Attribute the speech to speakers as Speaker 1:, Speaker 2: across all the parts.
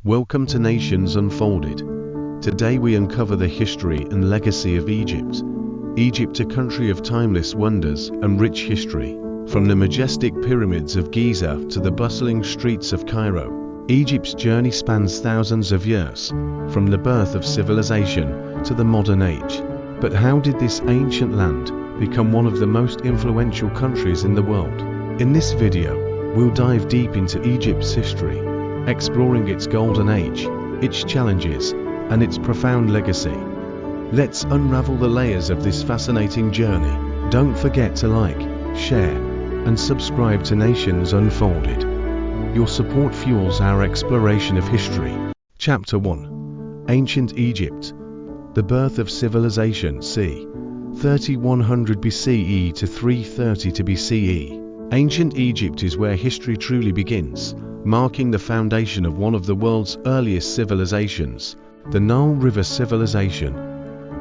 Speaker 1: Welcome to Nations Unfolded. Today we uncover the history and legacy of Egypt. Egypt, a country of timeless wonders and rich history. From the majestic pyramids of Giza to the bustling streets of Cairo, Egypt's journey spans thousands of years, from the birth of civilization to the modern age. But how did this ancient land become one of the most influential countries in the world? In this video, we'll dive deep into Egypt's history, exploring its golden age, its challenges, and its profound legacy. Let's unravel the layers of this fascinating journey. Don't forget to like, share, and subscribe to Nations Unfolded. Your support fuels our exploration of history. Chapter 1. Ancient Egypt. The birth of civilization c. 3100 BCE to 332 BCE. Ancient Egypt is where history truly begins, marking the foundation of one of the world's earliest civilizations, the Nile River civilization.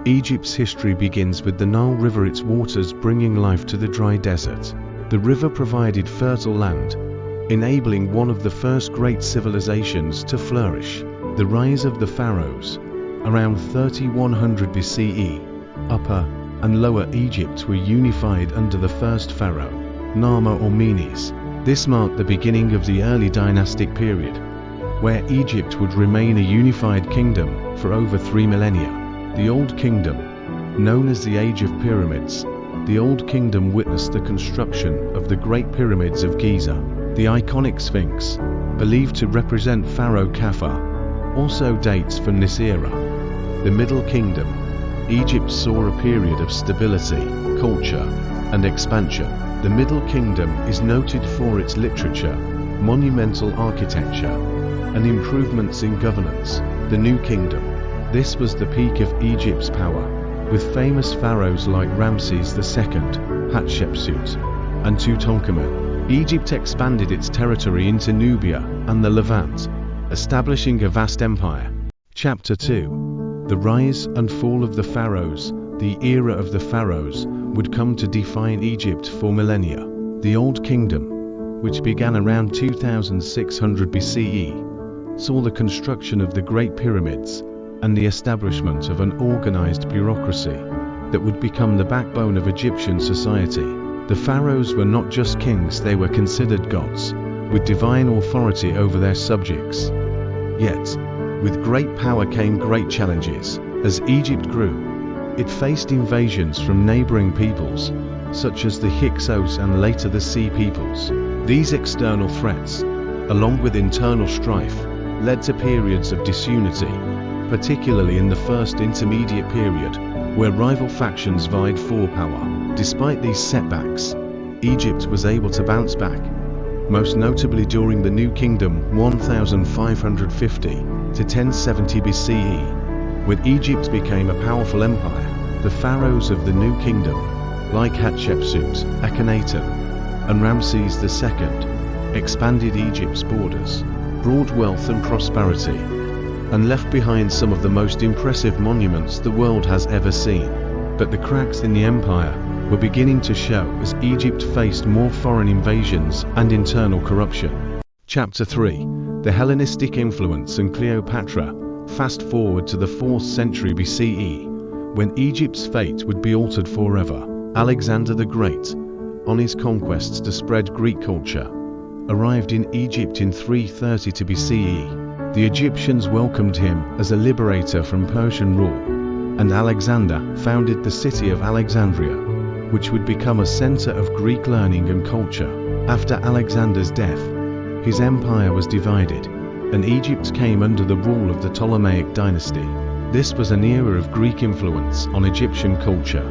Speaker 1: Egypt's history begins with the Nile River, its waters bringing life to the dry desert. The river provided fertile land, enabling one of the first great civilizations to flourish. The rise of the Pharaohs. Around 3100 BCE, Upper and Lower Egypt were unified under the first pharaoh, Nama or Menes. This marked the beginning of the early dynastic period, where Egypt would remain a unified kingdom for over 3 millennia. The Old Kingdom, known as the Age of Pyramids, the Old Kingdom witnessed the construction of the Great Pyramids of Giza. The iconic Sphinx, believed to represent Pharaoh Khafre, also dates from this era. The Middle Kingdom. Egypt saw a period of stability, culture, and expansion. The Middle Kingdom is noted for its literature, monumental architecture, and improvements in governance. The New Kingdom. This was the peak of Egypt's power, with famous pharaohs like Ramses II, Hatshepsut, and Tutankhamun. Egypt expanded its territory into Nubia and the Levant, establishing a vast empire. Chapter 2. The rise and fall of the pharaohs. The era of the pharaohs would come to define Egypt for millennia. The Old Kingdom, which began around 2600 BCE, saw the construction of the Great Pyramids and the establishment of an organized bureaucracy that would become the backbone of Egyptian society. The pharaohs were not just kings, they were considered gods, with divine authority over their subjects. Yet, with great power came great challenges. As Egypt grew, it faced invasions from neighboring peoples, such as the Hyksos and later the Sea peoples. These external threats, along with internal strife, led to periods of disunity, particularly in the First Intermediate Period, where rival factions vied for power. Despite these setbacks, Egypt was able to bounce back, most notably during the New Kingdom 1550 to 1070 BCE, when Egypt became a powerful empire. The pharaohs of the New Kingdom, like Hatshepsut, Akhenaten, and Ramses II, expanded Egypt's borders, brought wealth and prosperity, and left behind some of the most impressive monuments the world has ever seen. But the cracks in the empire were beginning to show as Egypt faced more foreign invasions and internal corruption. Chapter 3. The Hellenistic influence and Cleopatra. Fast forward to the 4th century BCE, when Egypt's fate would be altered forever. Alexander the Great, on his conquests to spread Greek culture, arrived in Egypt in 332 BCE. The Egyptians welcomed him as a liberator from Persian rule, and Alexander founded the city of Alexandria, which would become a center of Greek learning and culture. After Alexander's death, his empire was divided, and Egypt came under the rule of the Ptolemaic dynasty. This was an era of Greek influence on Egyptian culture,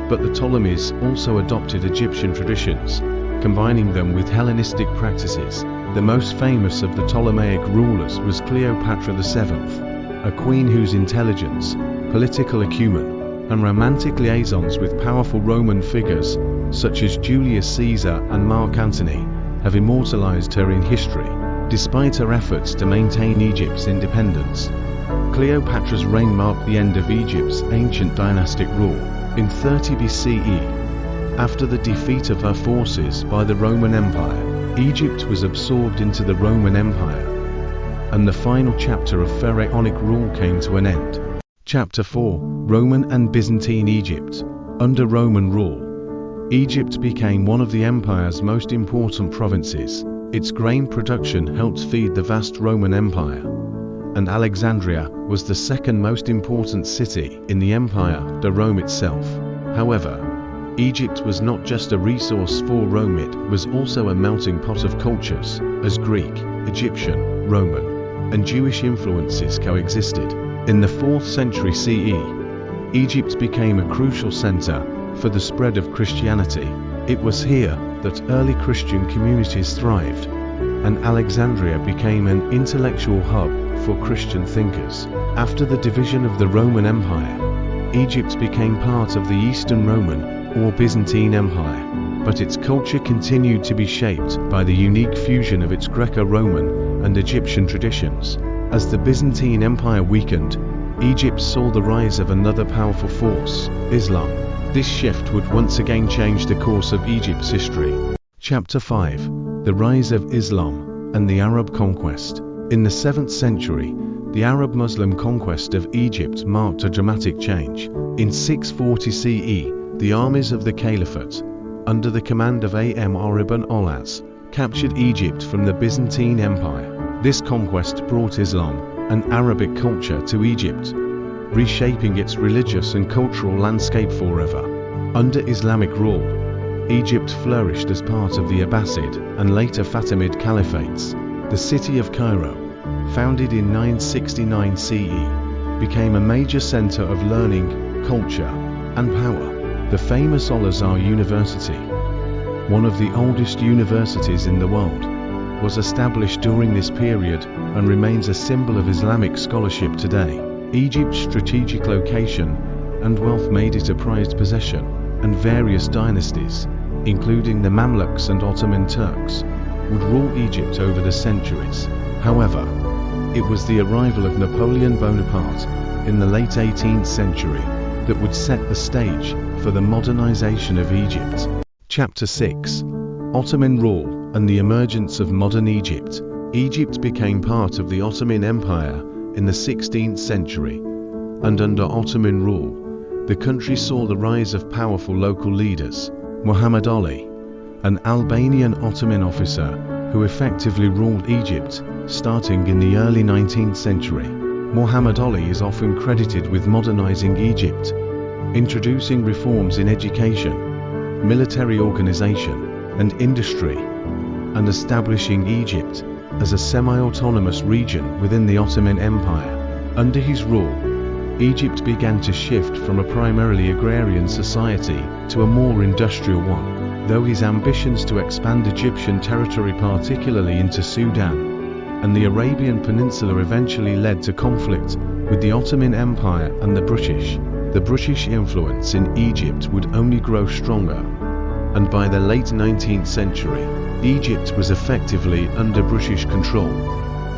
Speaker 1: but the Ptolemies also adopted Egyptian traditions, combining them with Hellenistic practices. The most famous of the Ptolemaic rulers was Cleopatra VII, a queen whose intelligence, political acumen, and romantic liaisons with powerful Roman figures such as Julius Caesar and Mark Antony have immortalized her in history. Despite her efforts to maintain Egypt's independence, Cleopatra's reign marked the end of Egypt's ancient dynastic rule. In 30 BCE, after the defeat of her forces by the Roman Empire, Egypt was absorbed into the Roman Empire, and the final chapter of pharaonic rule came to an end. Chapter 4: Roman and Byzantine Egypt. Under Roman rule, Egypt became one of the empire's most important provinces. Its grain production helped feed the vast Roman Empire, and Alexandria was the second most important city in the empire to Rome itself. However, Egypt was not just a resource for Rome, it was also a melting pot of cultures, as Greek, Egyptian, Roman, and Jewish influences coexisted. In the 4th century CE, Egypt became a crucial center for the spread of Christianity. It was here that early Christian communities thrived, and Alexandria became an intellectual hub for Christian thinkers. After the division of the Roman Empire, Egypt became part of the Eastern Roman or Byzantine Empire, but its culture continued to be shaped by the unique fusion of its Greco-Roman and Egyptian traditions. As the Byzantine Empire weakened, Egypt saw the rise of another powerful force, Islam. This shift would once again change the course of Egypt's history. Chapter 5: The Rise of Islam and the Arab Conquest. In the 7th century, the Arab-Muslim conquest of Egypt marked a dramatic change. In 640 CE, the armies of the Caliphate, under the command of Amr ibn al-As, captured Egypt from the Byzantine Empire. This conquest brought Islam and Arabic culture to Egypt, reshaping its religious and cultural landscape forever. Under Islamic rule, Egypt flourished as part of the Abbasid and later Fatimid caliphates. The city of Cairo, founded in 969 CE, became a major center of learning, culture, and power. The famous Al-Azhar University, one of the oldest universities in the world, was established during this period and remains a symbol of Islamic scholarship today. Egypt's strategic location and wealth made it a prized possession, and various dynasties, including the Mamluks and Ottoman Turks, would rule Egypt over the centuries. However, it was the arrival of Napoleon Bonaparte in the late 18th century that would set the stage for the modernization of Egypt. Chapter 6: Ottoman Rule and the Emergence of Modern Egypt. Egypt became part of the Ottoman Empire in the 16th century, and under Ottoman rule, the country saw the rise of powerful local leaders. Muhammad Ali, an Albanian Ottoman officer who effectively ruled Egypt starting in the early 19th century. Muhammad Ali is often credited with modernizing Egypt, introducing reforms in education, military organization, and industry, and establishing Egypt as a semi-autonomous region within the Ottoman Empire. Under his rule, Egypt began to shift from a primarily agrarian society to a more industrial one, though his ambitions to expand Egyptian territory, particularly into Sudan and the Arabian Peninsula, eventually led to conflict with the Ottoman Empire and the British. The British influence in Egypt would only grow stronger, and by the late 19th century, Egypt was effectively under British control.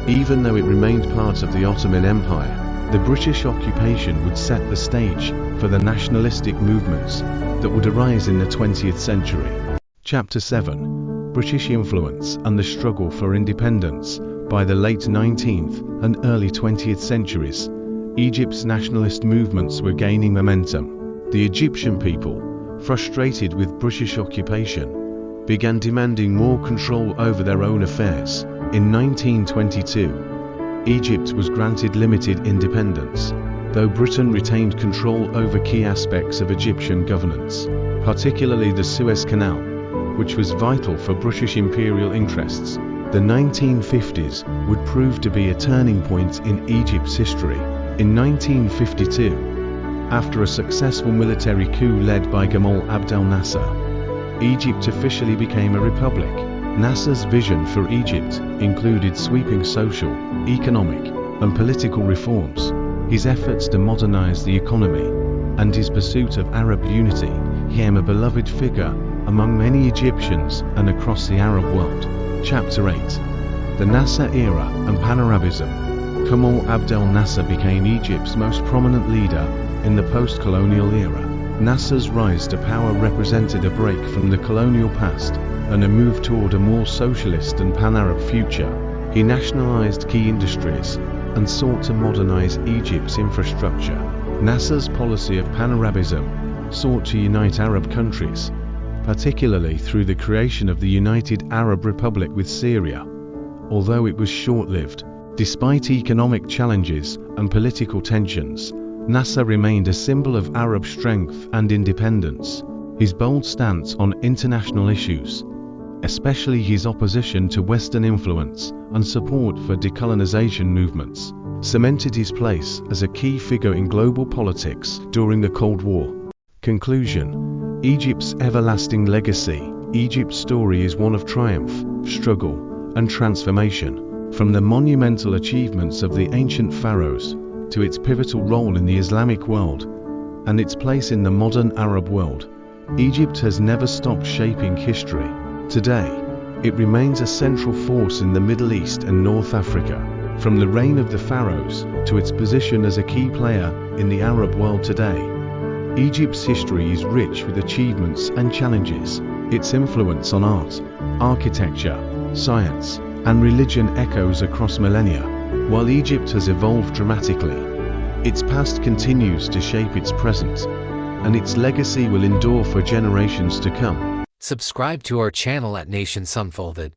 Speaker 1: Even though it remained part of the Ottoman Empire, the British occupation would set the stage for the nationalistic movements that would arise in the 20th century. Chapter 7: British Influence and the Struggle for Independence. By the late 19th and early 20th centuries, Egypt's nationalist movements were gaining momentum. The Egyptian people, frustrated with British occupation, began demanding more control over their own affairs. In 1922, Egypt was granted limited independence, though Britain retained control over key aspects of Egyptian governance, particularly the Suez Canal, which was vital for British imperial interests. The 1950s would prove to be a turning point in Egypt's history. In 1952, after a successful military coup led by Gamal Abdel Nasser, Egypt officially became a republic. Nasser's vision for Egypt included sweeping social, economic, and political reforms. His efforts to modernize the economy and his pursuit of Arab unity became a beloved figure among many Egyptians and across the Arab world. Chapter 8: The Nasser Era and Pan-Arabism. Gamal Abdel Nasser became Egypt's most prominent leader in the post-colonial era. Nasser's rise to power represented a break from the colonial past and a move toward a more socialist and pan-Arab future. He nationalized key industries and sought to modernize Egypt's infrastructure. Nasser's policy of pan-Arabism sought to unite Arab countries, particularly through the creation of the United Arab Republic with Syria, although it was short-lived. Despite economic challenges and political tensions, Nasser remained a symbol of Arab strength and independence. His bold stance on international issues, especially his opposition to Western influence and support for decolonization movements, cemented his place as a key figure in global politics during the Cold War. Conclusion: Egypt's everlasting legacy. Egypt's story is one of triumph, struggle, and transformation. From the monumental achievements of the ancient pharaohs to its pivotal role in the Islamic world and its place in the modern Arab world, Egypt has never stopped shaping history. Today, it remains a central force in the Middle East and North Africa. From the reign of the pharaohs to its position as a key player in the Arab world today, Egypt's history is rich with achievements and challenges. Its influence on art, architecture, science, and religion echoes across millennia. While Egypt has evolved dramatically, its past continues to shape its present, and its legacy will endure for generations to come.
Speaker 2: Subscribe to our channel at Nations Unfolded.